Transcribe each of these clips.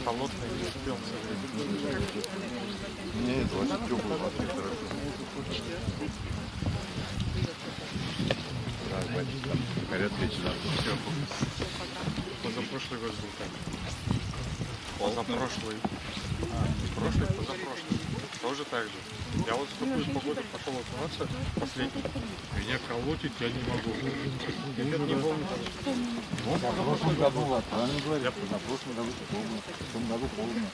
холодный, не успел согреть. Нет, вообще теплый, вообще хорошо. Да, батюшка, там горят печи, да. Все. Позапрошлый год был так. Позапрошлый. Прошлый, позапрошлый. Тоже так же. Я вот в такую погоду пошел окунаться последний. Меня колотит, я не могу. Это не помню. Вот в прошлом году, правильно говоришь, на прошлом году холодно, в том году холодно.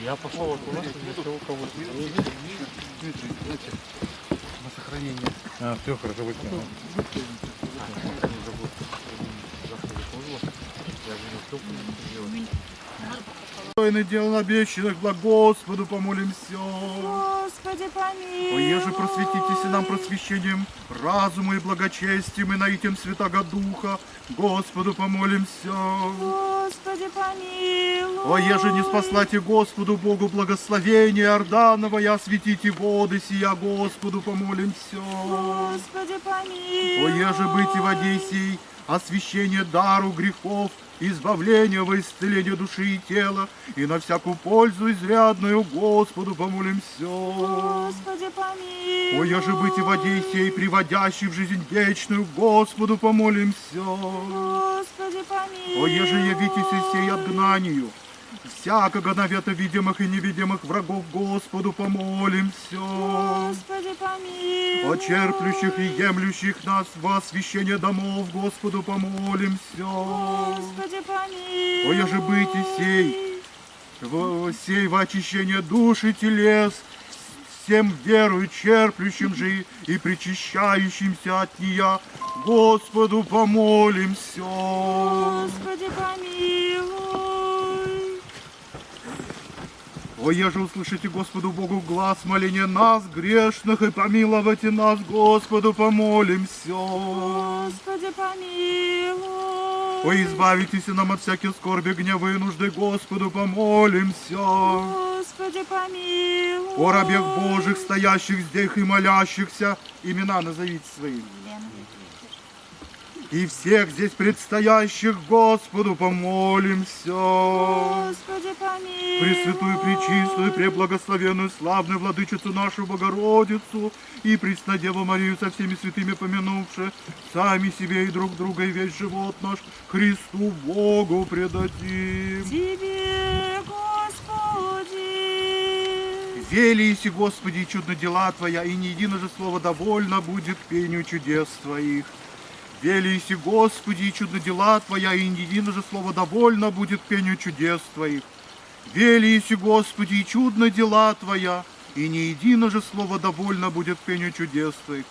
Я пошел окунаться, если у кого-то. На сохранение. Все хорошо, выкинул. Пока не забыл. Завтра выползла. Я же не успел сделать. Достойный дел обещанных, благ Господу помолимся. Господи, помилуй. О, еже просветитесь нам просвещением разума и благочестием, и наитием Святаго Духа, Господу помолимся. Господи, помилуй. О, еже не спаслате Господу Богу благословение Иорданово, и осветите воды сия, Господу помолимся. Господи, помилуй. О, еже быть и воде сей, освящение дару грехов, избавление во исцеление души и тела, и на всякую пользу изрядную Господу помолимся. Господи, помилуй. О, еже быть и воде сей, приводящий в жизнь вечную, Господу помолимся. Господи, помилуй. О, еже явитесь сей отгнанию всякого навета видимых и невидимых врагов, Господу помолимся. Господи, помилуй. О черплющих и емлющих нас во освящение домов, Господу помолимся. Господи, помилуй. О, еже быть и сей во очищение душ и телес, всем верою черплющим же и причащающимся от нея, Господу помолимся. Господи, помилуй. О, еже услышите Господу Богу глаз моления нас, грешных, и помиловайте нас, Господу помолимся. Господи, помилуй. О, избавитесь нам от всяких скорби, гнева и нужды, Господу помолимся. Господи, помилуй. О, рабех Божьих, стоящих здесь и молящихся, имена назовите свои. И всех здесь предстоящих, Господу помолимся. Господи, помилуй. Пресвятую, пречистую, преблагословенную, славную владычицу нашу Богородицу и Преснодеву Марию со всеми святыми помянувши, сами себе и друг друга и весь живот наш Христу Богу предадим. Тебе, Господи. Вели иси, Господи, и чудно дела Твоя, и ни едино же слово довольно будет к пению чудес Твоих. Вели иси, Господи, и чудно дела Твоя, и ни едино же слово довольно будет к пению чудес Твоих. Вели иси, Господи, и чудно дела Твоя, и ни едино же слово довольно будет к пению чудес Твоих.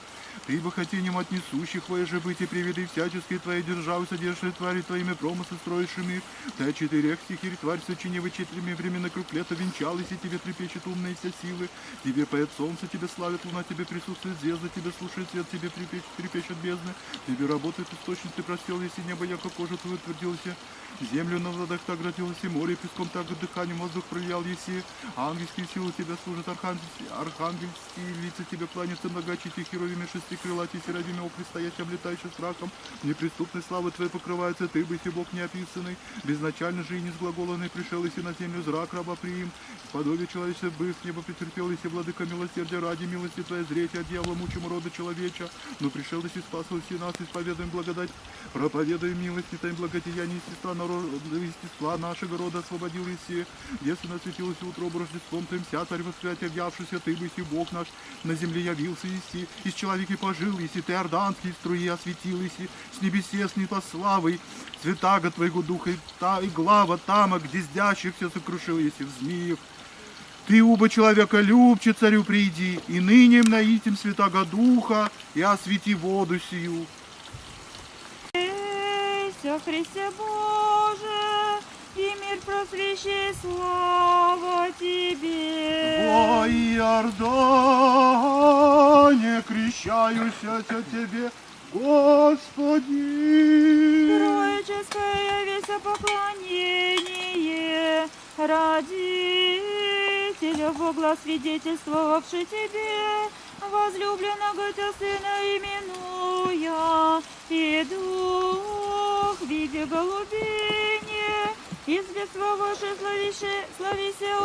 Ты бы хотением от несущих Твое же быть и приведы всяческой Твоей державы, содержащей твари Твоими промыслы строившими. Ты от четырех стихирь тварь сочини вычислими временно круг лета венчалась, и тебе трепещет умные все силы. Тебе поет солнце, тебе славит луна, тебе присутствует звезда, тебе слушает свет, тебе трепещет бездны. Тебе работает источник, ты простел, если небо, яко кожа твою утвердилась. Землю на водах так градилось, и море песком так дыханием воздух проявлял, еси. Ангельские силы тебя служат, архангельские лица тебе кланяются, многочисти херовими шести крылати, серовими окри, стоящие, облетающие страхом. Неприступной славы твоей покрывается, ты бы, Бог неописанный, безначально же и несглаголанный, пришел, если на землю зрак раба приим. Подобие человечества быв, небо претерпел, если владыка милосердия ради милости твоей зречь от дьявола мучим рода человеча. Но пришел, если спасал все нас, исповедаем благодать, проповедаем милости, таим благодеяния, естества естества нашего рода освободил Иси, если насветилось утробу Рождеством Твоим, вся царь восприятия явшийся, Ты бы, Бог наш, на земле явился Иси, из человека пожил Иси, Ты орданские струи осветил Иси, с небесес не по славой, святаго Твоего Духа, и глава тама, где здящихся сокрушил Иси в змеев. Ты, уба человека любче, царю приди, и ныне им наитим святаго Духа, и освети воду сию. Христе Боже, и мир просвещай, слава Тебе. Во Иордане крещаюсь от Тебе, Господи. Троическое веся поклонение Родителя Бога, свидетельствовавший Тебе, возлюбленного Тебя Сына именуя, и Дух в виде голубини Известство ваше славище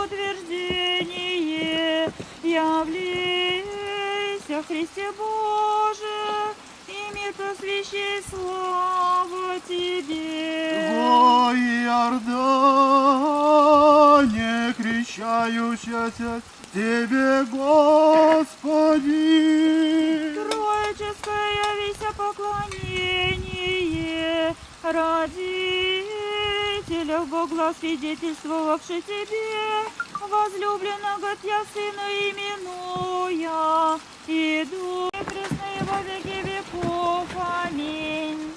утверждение, явлейся, Христе Боже, и мир просвещай, слава Тебе. Во Иордане крещающаяся Тебе, Господи. Троическое вися поклонение, родителя Бога свидетельствовавши Тебе, возлюбленного Тя Сына именуя, и Дух крестный во веки веков. Аминь.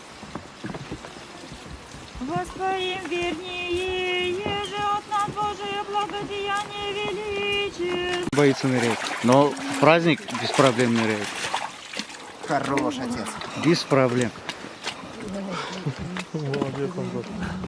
Воспоим вернее, еже от нас Божие благодеяние величие. Боится нырять. Но в праздник без проблем ныряет. Хорош, отец. Без проблем. Молодец, Антон.